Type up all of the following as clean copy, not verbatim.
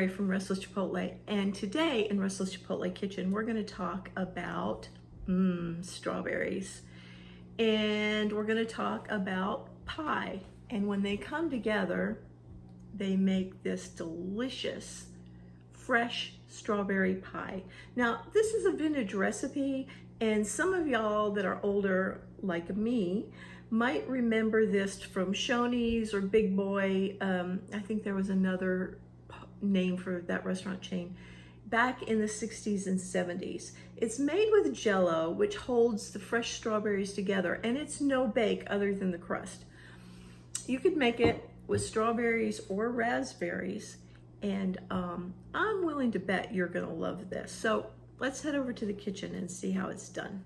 Mary from Restless Chipotle, and today in Restless Chipotle Kitchen we're going to talk about strawberries, and we're going to talk about pie. And when they come together, they make this delicious fresh strawberry pie. Now, this is a vintage recipe, and some of y'all that are older like me might remember this from Shoney's or Big Boy. I think there was another name for that restaurant chain back in the 60s and 70s. It's made with Jello, which holds the fresh strawberries together, and it's no bake other than the crust. You could make it with strawberries or raspberries, and I'm willing to bet you're gonna love this. So let's head over to the kitchen and see how it's done.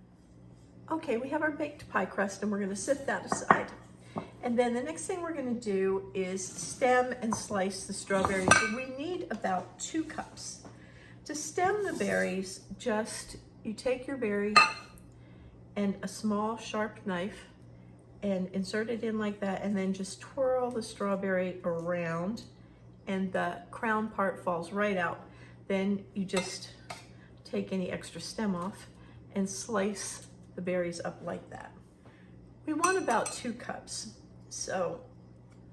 Okay, we have our baked pie crust, and we're gonna set that aside. And then the next thing we're gonna do is stem and slice the strawberries. So we need about 2 cups. To stem the berries, you take your berry and a small sharp knife and insert it in like that, and then just twirl the strawberry around, and the crown part falls right out. Then you just take any extra stem off and slice the berries up like that. We want about 2 cups. So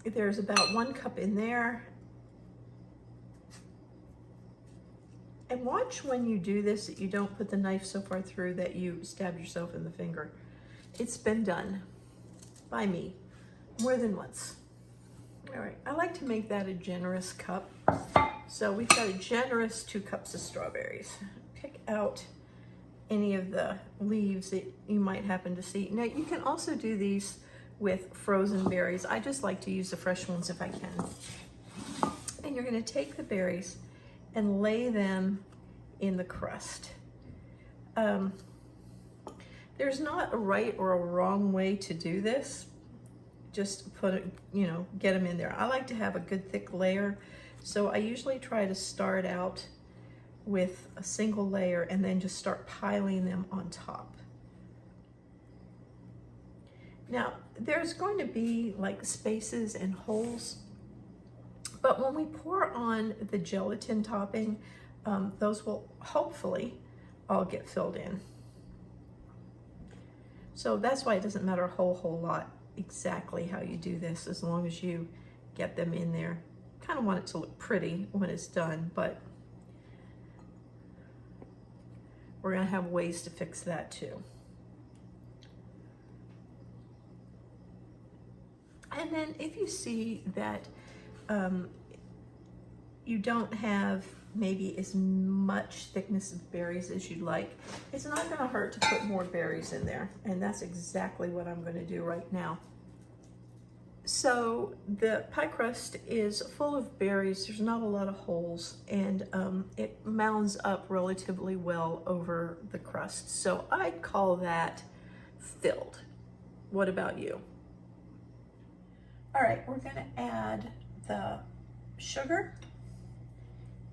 there's about 1 cup in there. And watch when you do this that you don't put the knife so far through that you stab yourself in the finger. It's been done by me more than once. All right, I like to make that a generous cup. So we've got a generous 2 cups of strawberries. Pick out any of the leaves that you might happen to see. Now, you can also do these with frozen berries. I just like to use the fresh ones if I can. And you're gonna take the berries and lay them in the crust. There's not a right or a wrong way to do this. Just put it, get them in there. I like to have a good thick layer. So I usually try to start out with a single layer and then just start piling them on top. Now, there's going to be like spaces and holes, but when we pour on the gelatin topping, those will hopefully all get filled in. So that's why it doesn't matter a whole lot exactly how you do this, as long as you get them in there. Kind of want it to look pretty when it's done, but we're gonna have ways to fix that too. And then if you see that you don't have maybe as much thickness of berries as you'd like, it's not gonna hurt to put more berries in there. And that's exactly what I'm gonna do right now. So the pie crust is full of berries. There's not a lot of holes, and it mounds up relatively well over the crust. So I'd call that filled. What about you? All right, we're gonna add the sugar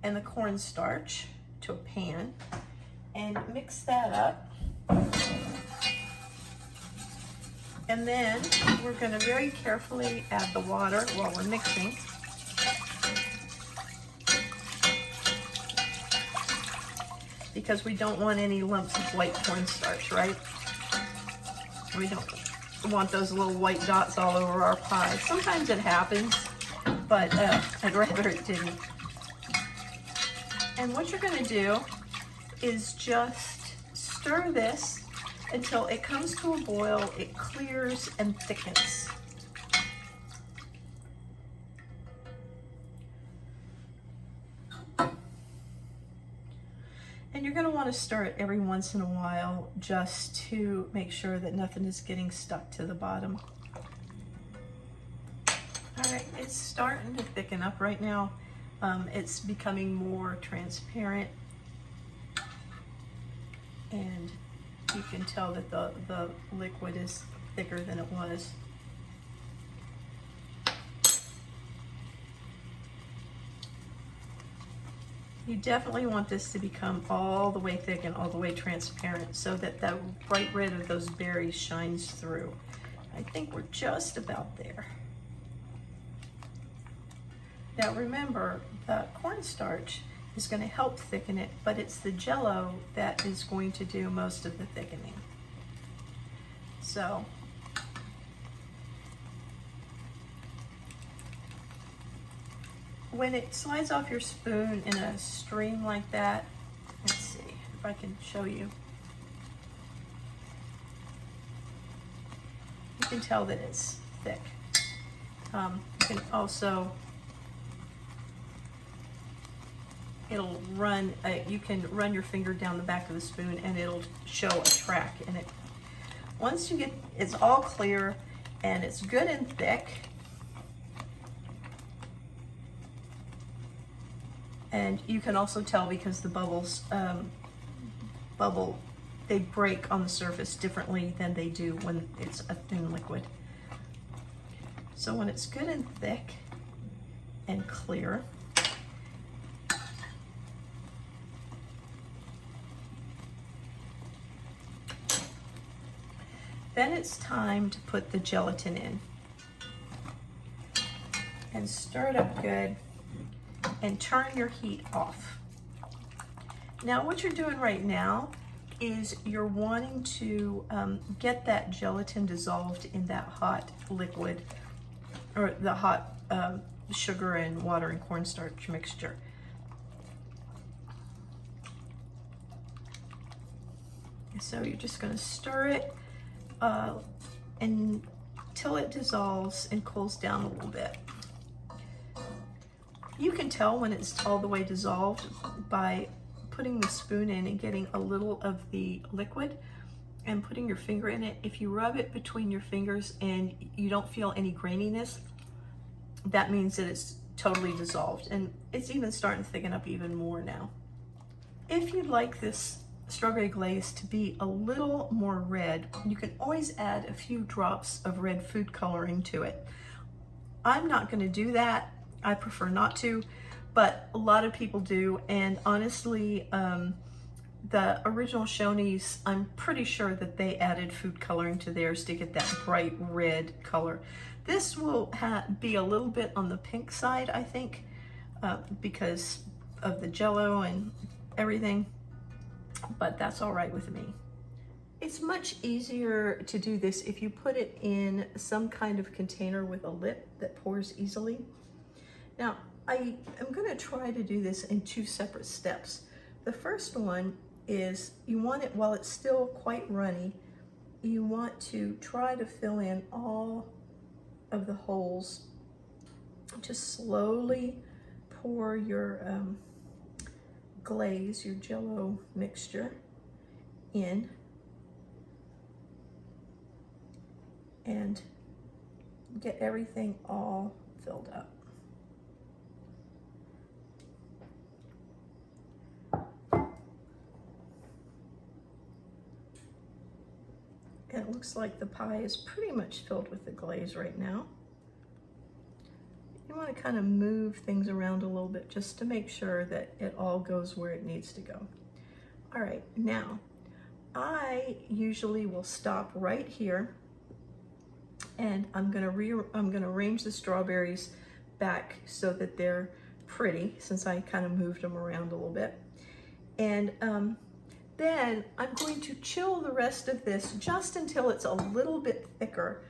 and the cornstarch to a pan and mix that up. And then we're gonna very carefully add the water while we're mixing. Because we don't want any lumps of white cornstarch, right? We don't want those little white dots all over our pie. Sometimes it happens, but I'd rather it didn't. And what you're gonna do is just stir this until it comes to a boil, it clears and thickens. And you're gonna wanna stir it every once in a while just to make sure that nothing is getting stuck to the bottom. All right, it's starting to thicken up right now. It's becoming more transparent, and you can tell that the liquid is thicker than it was. You definitely want this to become all the way thick and all the way transparent so that the bright red of those berries shines through. I think we're just about there. Now remember, the cornstarch is going to help thicken it, but it's the Jello that is going to do most of the thickening. So when it slides off your spoon in a stream like that, let's see if I can show you. You can tell that it's thick. You can also, it'll run, you can run your finger down the back of the spoon and it'll show a track in it. Once you get, it's all clear and it's good and thick, and you can also tell because the bubbles they break on the surface differently than they do when it's a thin liquid. So when it's good and thick and clear, then it's time to put the gelatin in and stir it up good and turn your heat off. Now what you're doing right now is you're wanting to get that gelatin dissolved in that hot liquid, or the hot sugar and water and cornstarch mixture. So you're just going to stir it until it dissolves and cools down a little bit. You can tell when it's all the way dissolved by putting the spoon in and getting a little of the liquid and putting your finger in it. If you rub it between your fingers and you don't feel any graininess, that means that it's totally dissolved, and it's even starting to thicken up even more now. If you'd like this strawberry glaze to be a little more red, you can always add a few drops of red food coloring to it. I'm not going to do that. I prefer not to, but a lot of people do, and honestly, the original Shoney's, I'm pretty sure that they added food coloring to theirs to get that bright red color. This will be a little bit on the pink side, I think, because of the Jello and everything, but that's all right with me. It's much easier to do this if you put it in some kind of container with a lip that pours easily. Now, I am going to try to do this in two separate steps. The first one is you want it, while it's still quite runny, you want to try to fill in all of the holes. Just slowly pour your glaze, your Jello mixture in, and get everything all filled up. And it looks like the pie is pretty much filled with the glaze right now. You want to kind of move things around a little bit just to make sure that it all goes where it needs to go. All right, now I usually will stop right here, and I'm gonna arrange the strawberries back so that they're pretty, since I kind of moved them around a little bit. And then I'm going to chill the rest of this just until it's a little bit thicker,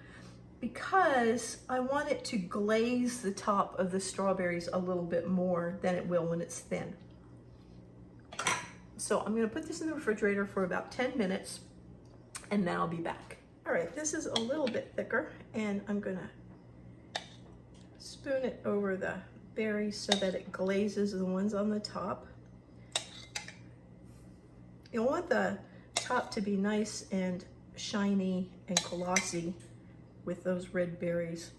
because I want it to glaze the top of the strawberries a little bit more than it will when it's thin. So I'm gonna put this in the refrigerator for about 10 minutes, and then I'll be back. All right, this is a little bit thicker, and I'm gonna spoon it over the berries so that it glazes the ones on the top. You'll want the top to be nice and shiny and glossy with those red berries.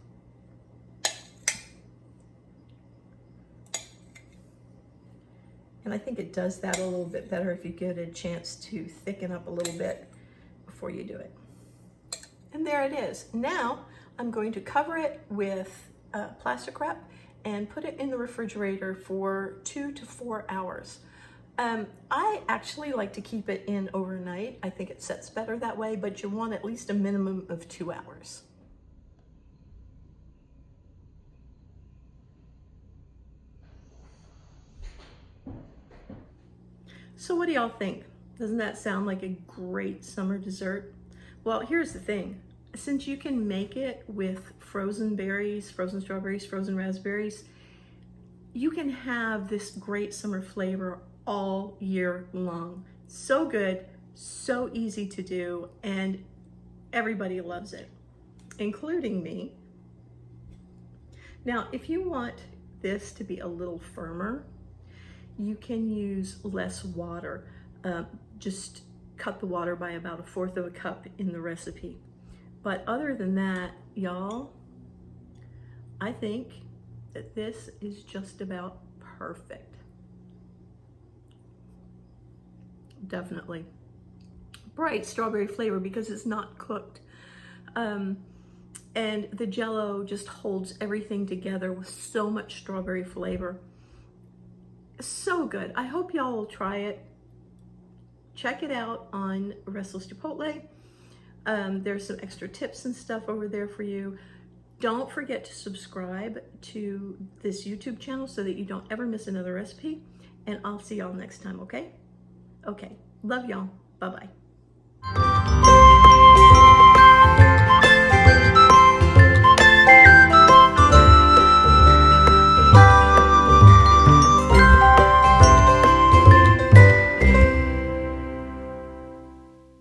And I think it does that a little bit better if you get a chance to thicken up a little bit before you do it. And there it is. Now I'm going to cover it with plastic wrap and put it in the refrigerator for 2 to 4 hours. I actually like to keep it in overnight. I think it sets better that way, but you want at least a minimum of 2 hours. So what do y'all think? Doesn't that sound like a great summer dessert? Well, here's the thing. Since you can make it with frozen berries, frozen strawberries, frozen raspberries, you can have this great summer flavor all year long. So good, so easy to do, and everybody loves it, including me. Now, if you want this to be a little firmer, you can use less water. Just cut the water by about 1/4 of a cup in the recipe. But other than that, y'all, I think that this is just about perfect. Definitely. Bright strawberry flavor because it's not cooked. And the Jello just holds everything together with so much strawberry flavor. So good. I hope y'all will try it. Check it out on Restless Chipotle. There's some extra tips and stuff over there for you. Don't forget to subscribe to this YouTube channel so that you don't ever miss another recipe. And I'll see y'all next time, okay? Okay. Love y'all. Bye-bye.